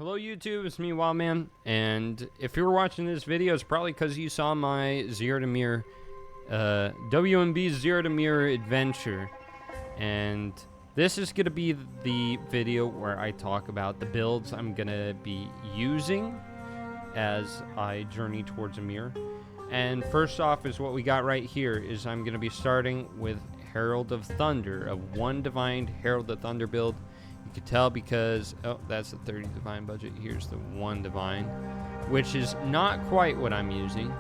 Hello YouTube, it's me Wildman, and if you're watching this video, it's probably because you saw my Zero to Mirror, WMB Zero to Mirror adventure, and this is going to be the video where I talk about the builds I'm going to be using as I journey towards a mirror. And first off is what we got right here, is I'm going to be starting with Herald of Thunder, a 1 Divine Herald of Thunder build. You can tell because, oh, that's the 30 Divine budget. Here's the 1 Divine, which is not quite what I'm using,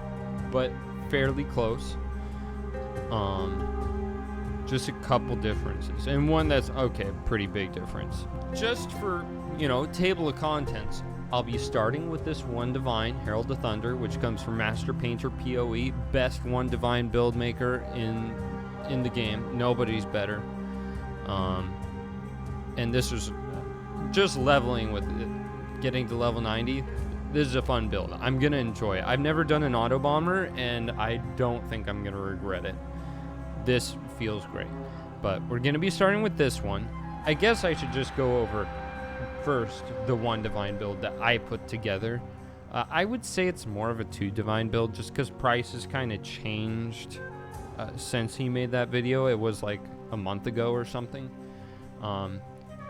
but fairly close. Just a couple differences, and one that's, okay, pretty big difference. Just for, you know, table of contents, I'll be starting with this 1 Divine Herald of Thunder, which comes from Master Painter PoE, best 1 Divine build maker in the game. Nobody's better. And this was just leveling with it, getting to level 90. This is a fun build. I'm gonna enjoy it. I've never done an auto bomber, and I don't think I'm gonna regret it. This feels great, but we're gonna be starting with this one. I guess I should just go over first the 1 Divine build that I put together. I would say it's more of a 2 Divine build, just because prices kind of changed since he made that video. It was like a month ago or something.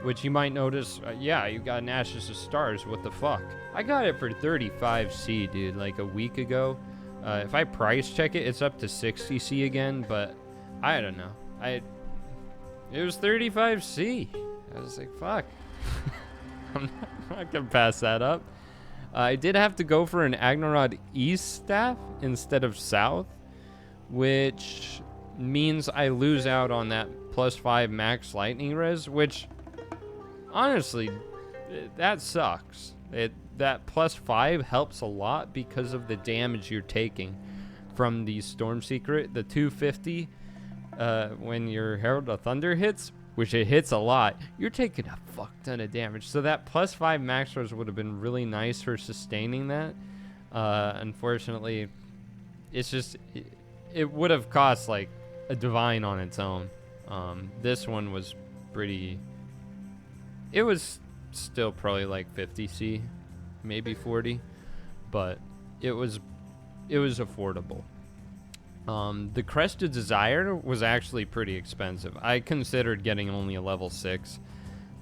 Which you might notice, yeah, you got an Ashes of Stars, what the fuck? I got it for 35C, dude, like a week ago. If I price check it, it's up to 60C again, but I don't know. It was 35C. I was like, fuck. I'm not gonna pass that up. I did have to go for an Agnorod East staff instead of South, which means I lose out on that +5 max lightning res, which honestly, that sucks. That +5 helps a lot because of the damage you're taking from the Storm Secret, the 250. When your Herald of Thunder hits, which it hits a lot, you're taking a fuck ton of damage. So that +5 max res would have been really nice for sustaining that. Unfortunately, it's just it would have cost like a Divine on its own. This one was pretty. It was still probably like 50C, maybe 40, but it was affordable. The Crested Desire was actually pretty expensive. I considered getting only a level 6,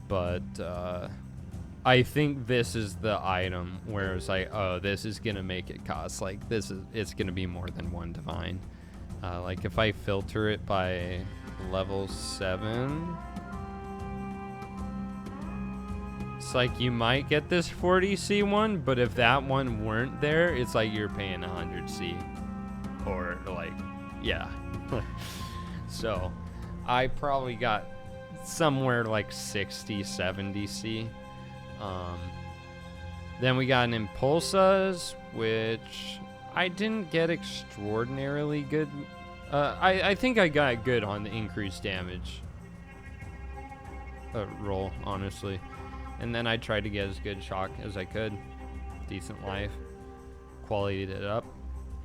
but I think this is the item where it's like, oh, this is gonna make it cost like it's gonna be more than 1 Divine. Like if I filter it by level 7. It's like you might get this 40C one, but if that one weren't there, it's like you're paying 100C. Or like, yeah. So I probably got somewhere like 60, 70C. Then we got an Impulsas, which I didn't get extraordinarily good. I think I got good on the increased damage roll, honestly. And then I tried to get as good shock as I could. Decent life. Quality'd it up.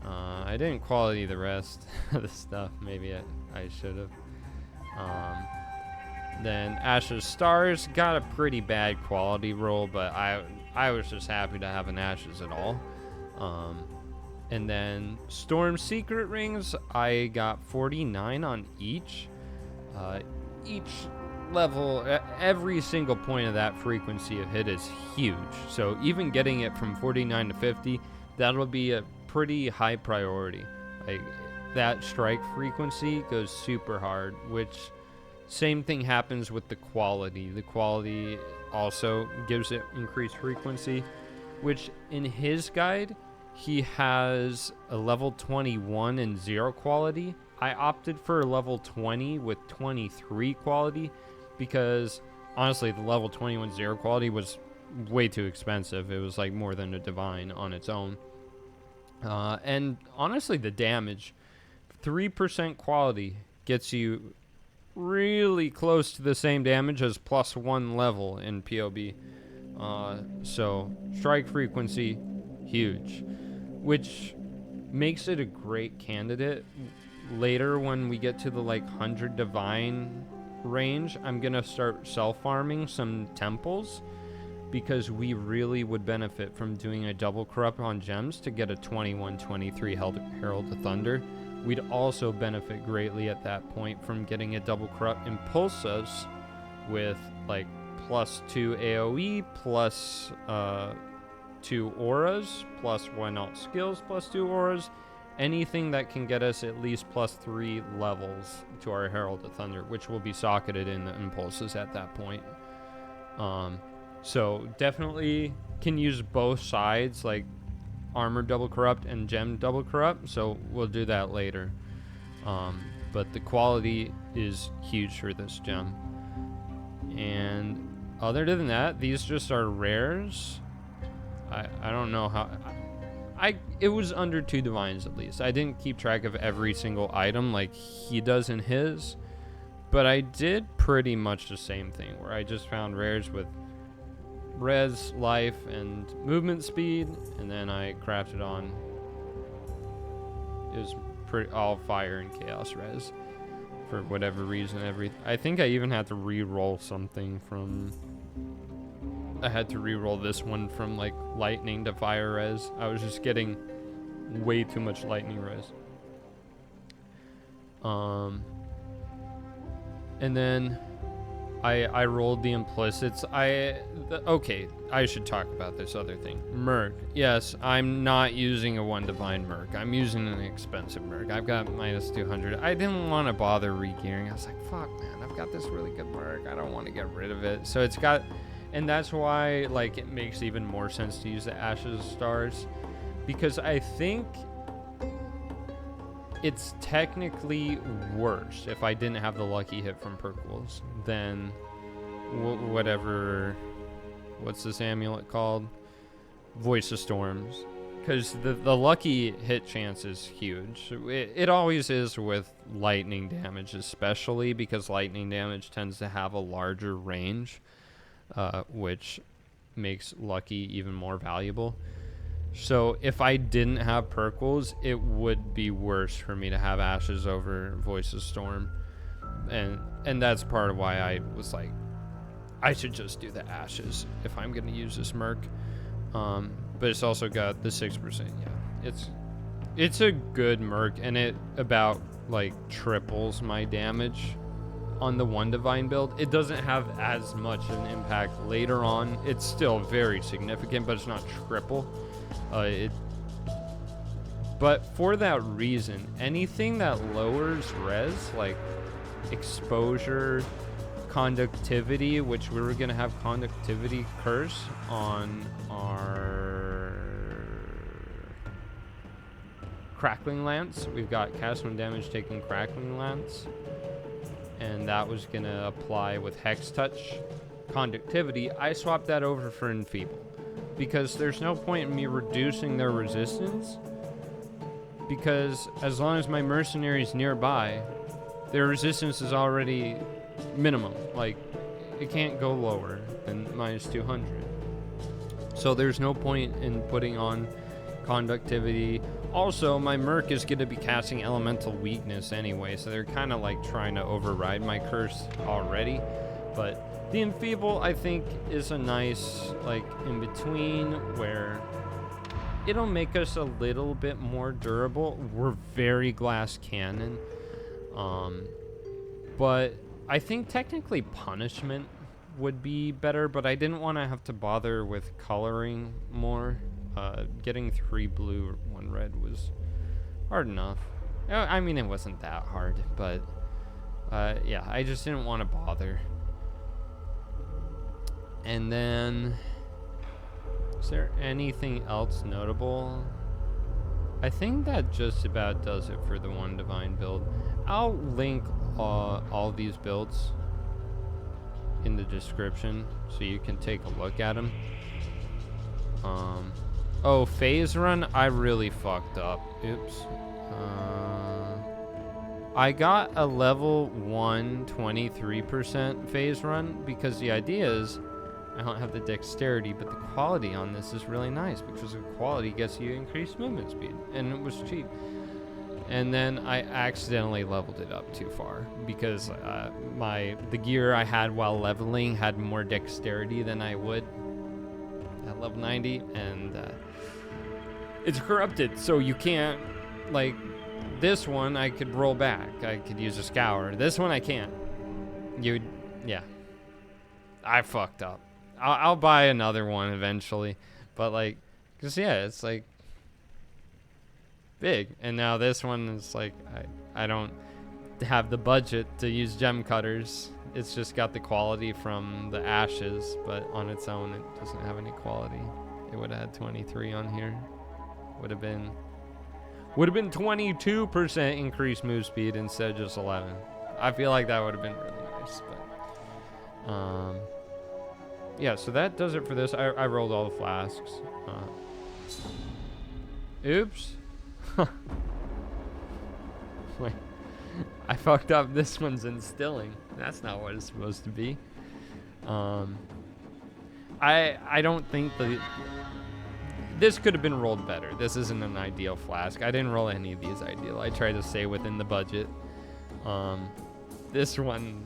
I didn't quality the rest of the stuff. Maybe I should have. Then Ashes Stars got a pretty bad quality roll, but I was just happy to have an Ashes at all. And then Storm Secret Rings, I got 49 on each. Each level, every single point of that frequency of hit is huge. So even getting it from 49 to 50, that'll be a pretty high priority. Like that strike frequency goes super hard, which same thing happens with the quality. The quality also gives it increased frequency, which in his guide, he has a level 21 and 0 quality. I opted for a level 20 with 23 quality because honestly the level 21 0 quality was way too expensive. It was like more than a Divine on its own. And honestly the damage, 3% quality gets you really close to the same damage as +1 level in PoB. So strike frequency, huge, which makes it a great candidate. Later when we get to the like 100 Divine range, I'm gonna start self-farming some temples because we really would benefit from doing a double corrupt on gems to get a 21-23 Herald of Thunder. We'd also benefit greatly at that point from getting a double corrupt Impulsus with like +2 AoE, plus 2 auras, plus 1 alt skills, plus 2 auras. Anything that can get us at least +3 levels to our Herald of Thunder, which will be socketed in the Impulsus at that point. So definitely can use both sides, like armor double corrupt and gem double corrupt, so we'll do that later. But the quality is huge for this gem. And other than that, these just are rares. I don't know how... it was under 2 divines at least. I didn't keep track of every single item like he does in his, but I did pretty much the same thing, where I just found rares with res, life, and movement speed, and then I crafted on. It was pretty all fire and chaos res for whatever reason. I think I even had to re-roll something from... I had to re-roll this one from like lightning to fire res. I was just getting way too much lightning res. And then I rolled the implicits. Okay, I should talk about this other thing. Merc. Yes, I'm not using a 1 divine Merc. I'm using an expensive Merc. I've got -200. I didn't want to bother re-gearing. I was like, fuck, man, I've got this really good Merc. I don't want to get rid of it. So it's got... And that's why, like, it makes even more sense to use the Ashes of Stars, because I think it's technically worse if I didn't have the lucky hit from Perkles than whatever, what's this amulet called? Voice of Storms. Because the lucky hit chance is huge. It always is with lightning damage, especially because lightning damage tends to have a larger range. Which makes lucky even more valuable. So if I didn't have Perkles, it would be worse for me to have Ashes over Voice of Storm. And that's part of why I was like, I should just do the Ashes if I'm going to use this Merc. But it's also got the 6%. Yeah, it's a good Merc, and it about like triples my damage on the 1 divine build. It doesn't have as much an impact later on. It's still very significant, but it's not triple. But for that reason, anything that lowers res, like exposure, conductivity, which we were going to have conductivity curse on our Crackling Lance. We've got cast when damage taking Crackling Lance, and that was going to apply with Hex Touch conductivity. I swapped that over for Enfeeble because there's no point in me reducing their resistance, because as long as my mercenary's nearby, their resistance is already minimum. Like, it can't go lower than -200. So there's no point in putting on conductivity. Also, my Merc is going to be casting Elemental Weakness anyway, so they're kind of like trying to override my curse already. But the Enfeeble, I think, is a nice, like, in between where it'll make us a little bit more durable. We're very glass cannon. But I think technically Punishment would be better, but I didn't want to have to bother with coloring more. Getting 3 blue, 1 red was hard enough. I mean, it wasn't that hard, but yeah, I just didn't want to bother. And then, is there anything else notable? I think that just about does it for the 1 divine build. I'll link all these builds in the description so you can take a look at them. Oh, phase run, I really fucked up. Oops. I got a level 1 23% phase run because the idea is I don't have the dexterity, but the quality on this is really nice because the quality gets you increased movement speed, and it was cheap. And then I accidentally leveled it up too far because the gear I had while leveling had more dexterity than I would level 90, and it's corrupted, so you can't, like, this one I could roll back. I could use a scour. This one I can't. Yeah. I fucked up. I'll buy another one eventually, but like, cause yeah, it's like big, and now this one is like, I don't have the budget to use gem cutters. It's just got the quality from the ashes, but on its own, it doesn't have any quality. It would have had 23 on here. Would have been 22% increased move speed instead of just 11. I feel like that would have been really nice, but yeah, so that does it for this. I rolled all the flasks. Oops. Wait, I fucked up. This one's instilling. That's not what it's supposed to be. I don't think this could have been rolled better. This isn't an ideal flask. I didn't roll any of these ideal. I tried to stay within the budget. This one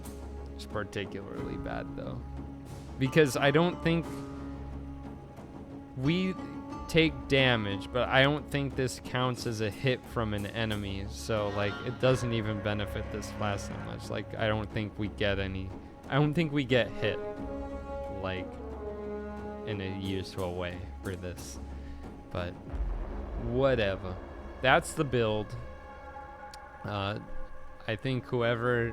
is particularly bad though, because I don't think we take damage, but I don't think this counts as a hit from an enemy. So like, it doesn't even benefit this flask that much. Like, I don't think we get hit like in a useful way for this. But whatever. That's the build. I think whoever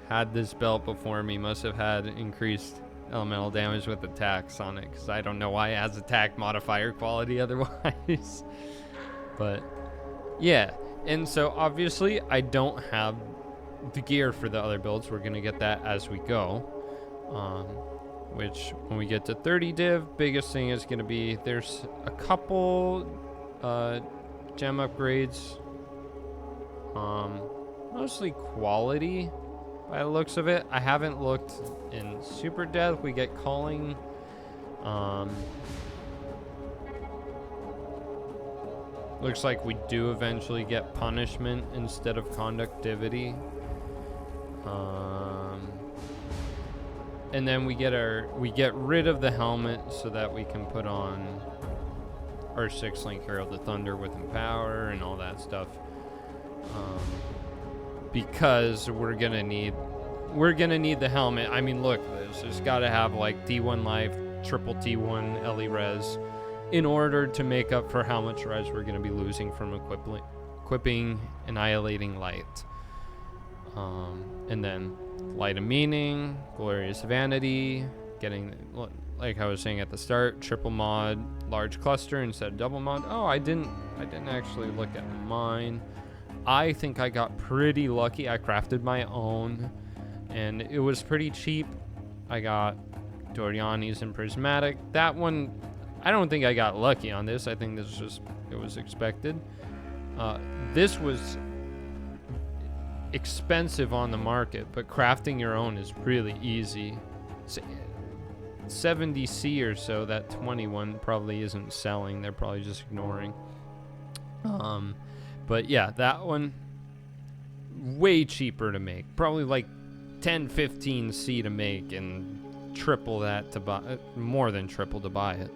had this belt before me must have had increased elemental damage with attacks on it, because I don't know why it has attack modifier quality otherwise. But yeah, and so obviously I don't have the gear for the other builds. We're gonna get that as we go, which when we get to 30 div, biggest thing is gonna be, there's a couple gem upgrades, mostly quality by the looks of it. I haven't looked in super depth. We get calling, looks like we do eventually get punishment instead of conductivity, and then we get rid of the helmet so that we can put on our 6-link Herald of Thunder with Empower and all that stuff, because we're gonna need the helmet. I mean, look, there's got to have like D1 life, triple T1 LE res in order to make up for how much res we're going to be losing from equipping Annihilating Light. And then Light of Meaning, Glorious Vanity, getting, like I was saying at the start, triple mod, large cluster instead of double mod. Oh, I didn't actually look at mine. I think I got pretty lucky. I crafted my own, and it was pretty cheap. I got Doriani's and Prismatic. That one, I don't think I got lucky on this. I think this was it was expected. This was expensive on the market, but crafting your own is really easy. 70C or so, that 21 probably isn't selling. They're probably just ignoring. But yeah, that one, way cheaper to make. Probably like 10-15C to make, and triple that to buy, more than triple to buy it.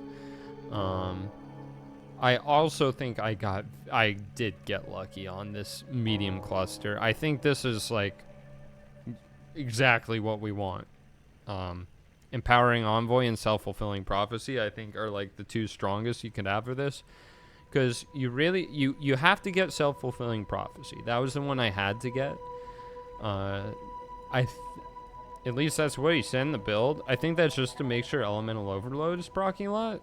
I also think I did get lucky on this medium cluster. I think this is like exactly what we want. Empowering Envoy and Self-Fulfilling Prophecy, I think, are like the two strongest you could have for this. Because you really, you have to get Self-Fulfilling Prophecy. That was the one I had to get. At least that's what he said in the build. I think that's just to make sure Elemental Overload is proccing a lot.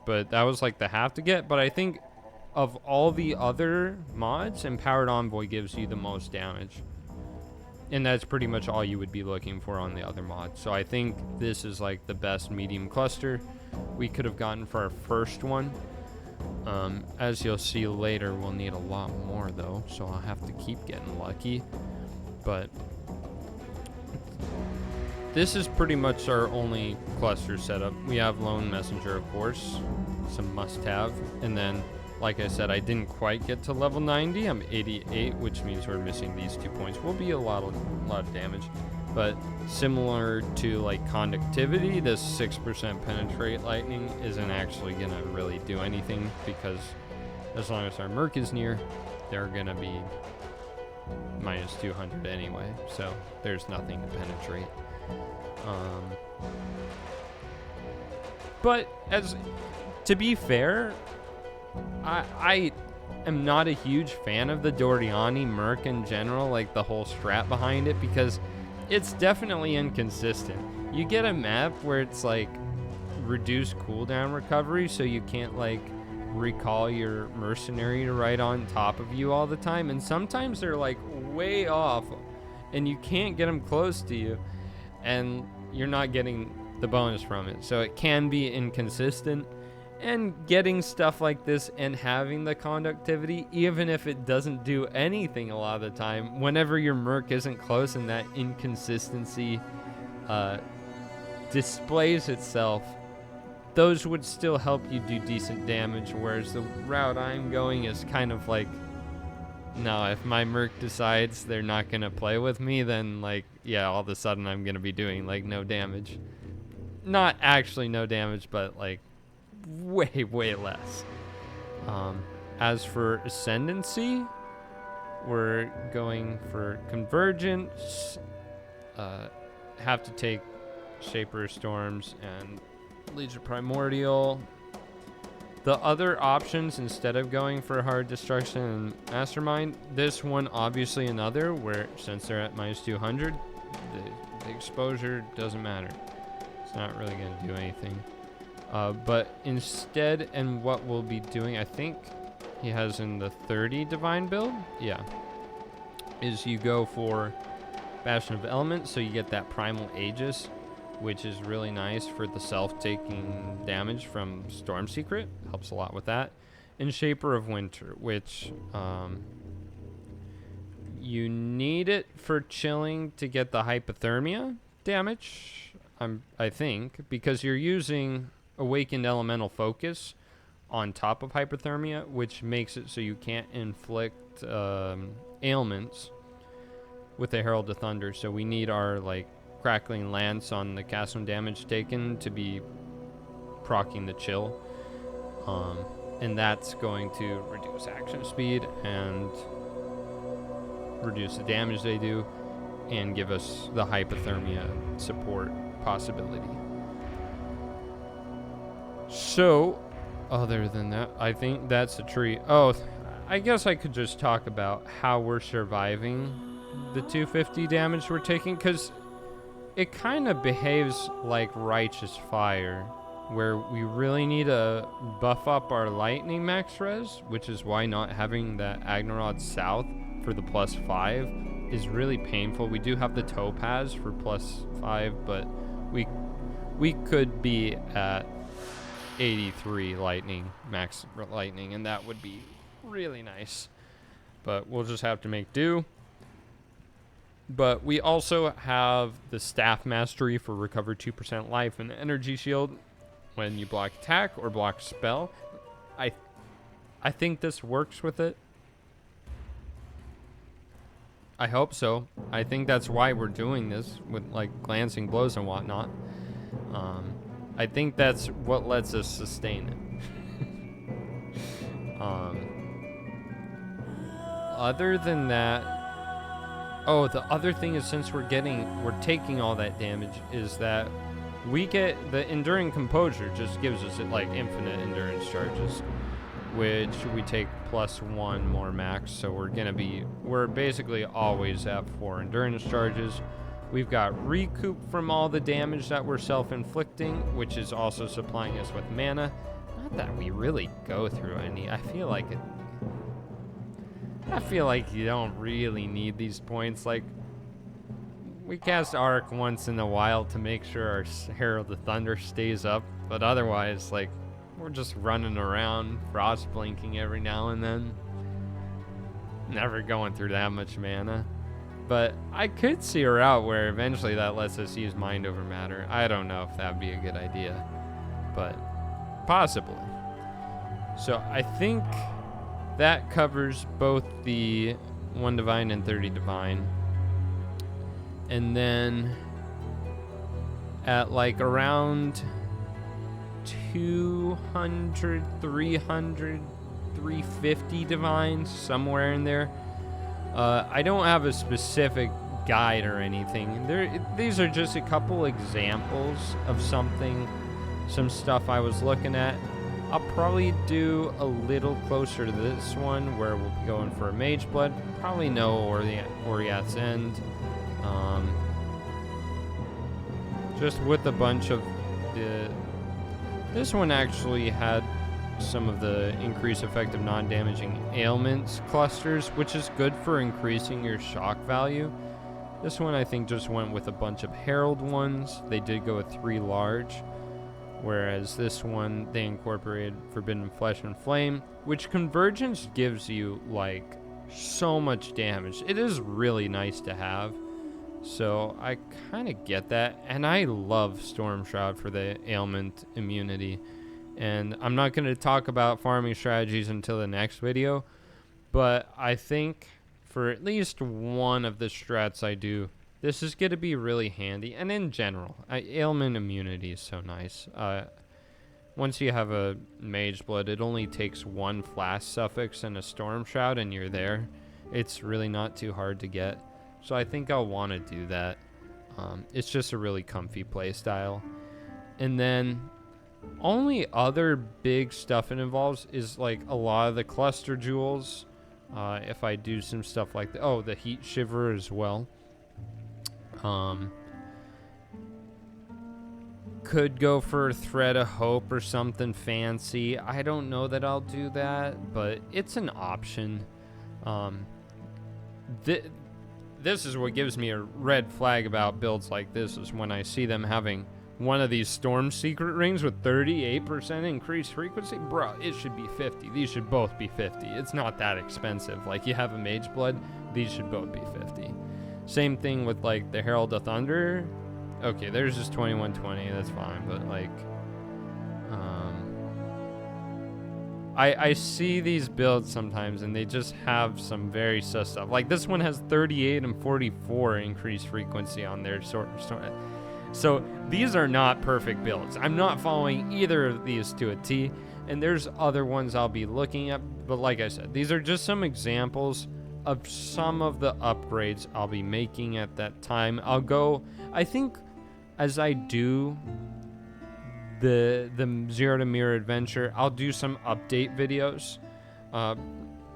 But that was like the have to get. But I think of all the other mods, Empowered Envoy gives you the most damage. And that's pretty much all you would be looking for on the other mods. So I think this is like the best medium cluster we could have gotten for our first one. As you'll see later, we'll need a lot more though, so I'll have to keep getting lucky. But this is pretty much our only cluster setup. We have Lone Messenger, of course, some must-have, and then, like I said, I didn't quite get to level 90. I'm 88, which means we're missing these 2 points. Will be a lot of damage, But similar to like conductivity, this 6% penetrate lightning isn't actually gonna really do anything, because as long as our Merc is near, they're gonna be minus 200 anyway, so there's nothing to penetrate. But to be fair, I am not a huge fan of the Dordiani Merc in general, like the whole strat behind it, because it's definitely inconsistent. You get a map where it's like reduced cooldown recovery, so you can't like recall your mercenary to right on top of you all the time, and sometimes they're like way off and you can't get them close to you, and you're not getting the bonus from it, so it can be inconsistent. And getting stuff like this and having the conductivity, even if it doesn't do anything a lot of the time, whenever your Merc isn't close and that inconsistency displays itself, those would still help you do decent damage, whereas the route I'm going is kind of like, no, if my Merc decides they're not going to play with me, then like, yeah, all of a sudden I'm going to be doing like no damage. Not actually no damage, but like way less. As for Ascendancy, we're going for Convergence, have to take Shaper of Storms and Legion Primordial. The other options, instead of going for Hard Destruction and Mastermind, this one obviously another, where since they're at minus 200, the exposure doesn't matter. It's not really going to do anything. But instead, and what we'll be doing, I think he has in the 30 Divine build, yeah, is you go for Bastion of Elements, so you get that Primal Aegis, which is really nice for the self-taking damage from Storm Secret. Helps a lot with that. And Shaper of Winter, which you need it for chilling to get the hypothermia damage, I think, because you're using Awakened Elemental Focus on top of hypothermia, which makes it so you can't inflict ailments with the Herald of Thunder. So we need our like Crackling Lance on the cast when damage taken to be proccing the chill, and that's going to reduce action speed and reduce the damage they do and give us the hypothermia support possibility. So other than that, I think that's a treat. Oh, I guess I could just talk about how we're surviving the 250 damage we're taking, because it kind of behaves like Righteous Fire, where we really need to buff up our lightning max res, which is why not having that Agnorod South for the +5 is really painful. We do have the Topaz for +5, but we could be at 83 lightning, max lightning, and that would be really nice. But we'll just have to make do. But we also have the Staff Mastery for recover 2% life and energy shield when you block attack or block spell. I think this works with it. I hope so. I think that's why we're doing this with like glancing blows and whatnot. I think that's what lets us sustain it. Other than that, oh, the other thing is, since we're taking all that damage, is that we get the Enduring Composure just gives us like infinite endurance charges, which we take +1 more max, so we're basically always at 4 endurance charges. We've got recoup from all the damage that we're self-inflicting, which is also supplying us with mana. Not that we really go through any. I feel like you don't really need these points. Like, we cast Arc once in a while to make sure our Herald of Thunder stays up, but otherwise, like, we're just running around, frost blinking every now and then. Never going through that much mana. But I could see a route where eventually that lets us use Mind Over Matter. I don't know if that'd be a good idea, but possibly. So I think that covers both the 1 Divine and 30 Divine. And then at like around 200, 300, 350 divines, somewhere in there. I don't have a specific guide or anything. These are just a couple examples of some stuff I was looking at. I'll probably do a little closer to this one where we'll be going for a Mage Blood. Probably no Oriath's End. Just with a bunch of this one actually had some of the increased effective non-damaging ailments clusters, which is good for increasing your shock value. This one I think just went with a bunch of Herald ones. They did go with 3 large, whereas this one they incorporated Forbidden Flesh and Flame, which Convergence gives you like so much damage. It is really nice to have. So I kind of get that, and I love Storm Shroud for the ailment immunity. And I'm not going to talk about farming strategies until the next video, but I think for at least one of the strats I do, this is going to be really handy. And in general, ailment immunity is so nice. Once you have a Mage Blood, it only takes 1 flask suffix and a Storm Shroud, and you're there. It's really not too hard to get. So I think I'll want to do that. It's just a really comfy play style. And then only other big stuff it involves is like a lot of the cluster jewels. If I do some stuff like the Heat Shiver as well. Could go for Thread of Hope or something fancy. I don't know that I'll do that, but it's an option. This is what gives me a red flag about builds like this, is when I see them having one of these Storm Secret Rings with 38% increased frequency. Bro, it should be 50. These should both be 50. It's not that expensive. Like, you have a Mage Blood, these should both be 50. Same thing with like the Herald of Thunder. Okay, there's just 2120, that's fine, but like I see these builds sometimes and they just have some very sus stuff. Like this one has 38 and 44 increased frequency on their sort. So these are not perfect builds. I'm not following either of these to a T, and there's other ones I'll be looking at. But like I said, these are just some examples of some of the upgrades I'll be making at that time. I'll go, I think as I do the Zero to Mirror adventure, I'll do some update videos,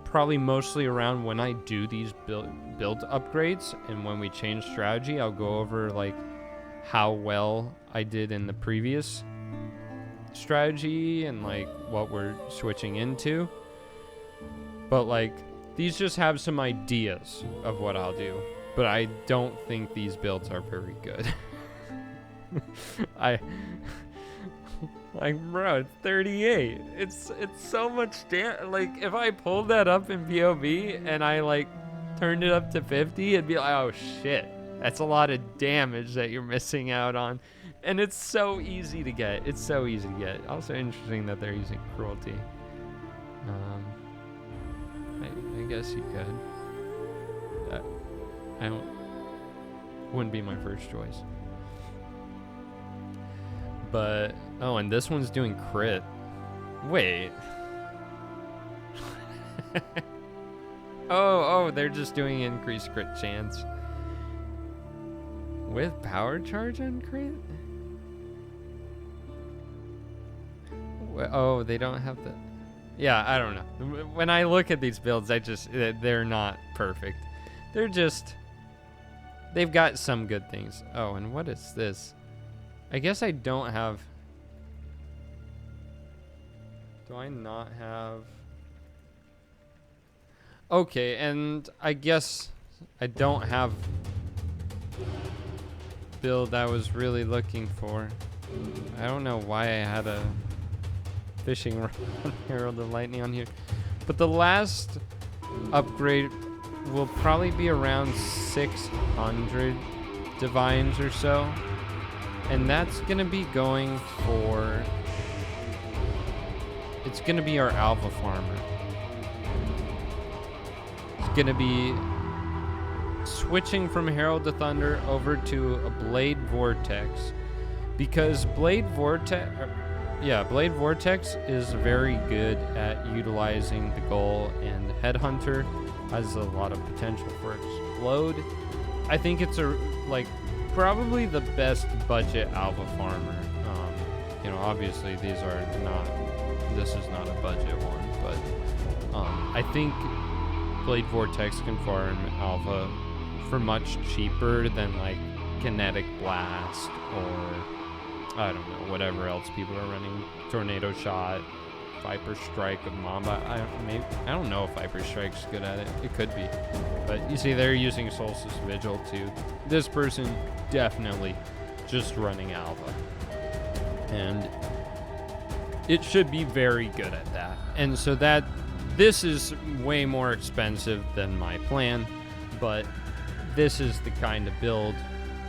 probably mostly around when I do these build upgrades, and when we change strategy, I'll go over like how well I did in the previous strategy and like what we're switching into. But like these just have some ideas of what I'll do, but I don't think these builds are very good. Like, bro, it's 38. It's so much like, if I pulled that up in PoE and I like turned it up to 50, it'd be like, oh shit, that's a lot of damage that you're missing out on. And it's so easy to get. It's so easy to get. Also interesting that they're using cruelty. I guess you could. Wouldn't be my first choice. But, oh, and this one's doing crit. Wait. oh, they're just doing increased crit chance. With power charge on crit? Oh, they don't have the... Yeah, I don't know. When I look at these builds, they're not perfect. They're just... They've got some good things. Oh, and what is this? I guess I don't have... Do I not have... Okay, and I guess I don't have build I was really looking for. I don't know why I had a fishing rod Herald of Lightning on here. But the last upgrade will probably be around 600 divines or so. And that's going to be going for... It's going to be our alpha farmer. It's going to be switching from Herald of Thunder over to a Blade Vortex, because Blade Vortex is very good at utilizing the Gull, and Headhunter has a lot of potential for Explode. I think it's probably the best budget alpha farmer. Obviously this is not a budget one, but I think Blade Vortex can farm alpha for much cheaper than like Kinetic Blast or I don't know, whatever else people are running. Tornado Shot, Viper Strike of Mamba. I don't know if Viper Strike's good at it. It could be. But you see they're using Solstice Vigil too. This person definitely just running alpha. And it should be very good at that. And so this is way more expensive than my plan, but this is the kind of build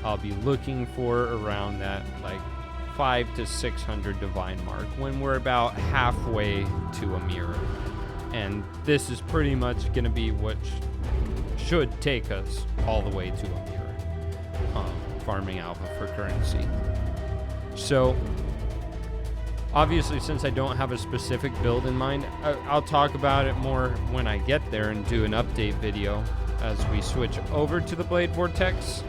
I'll be looking for around that like 500 to 600 divine mark when we're about halfway to a mirror. And this is pretty much going to be what should take us all the way to a mirror, farming alpha for currency. So obviously, since I don't have a specific build in mind, I'll talk about it more when I get there and do an update video as we switch over to the Blade Vortex.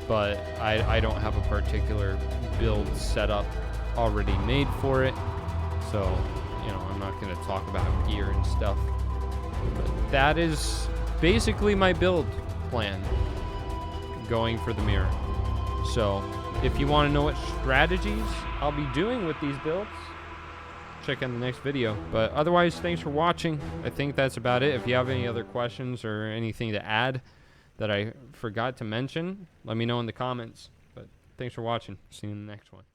But I don't have a particular build setup already made for it. So, I'm not going to talk about gear and stuff. But that is basically my build plan going for the mirror. So, if you want to know what strategies I'll be doing with these builds, check out the next video. But otherwise, thanks for watching. I think that's about it. If you have any other questions or anything to add that I forgot to mention, let me know in the comments. But thanks for watching. See you in the next one.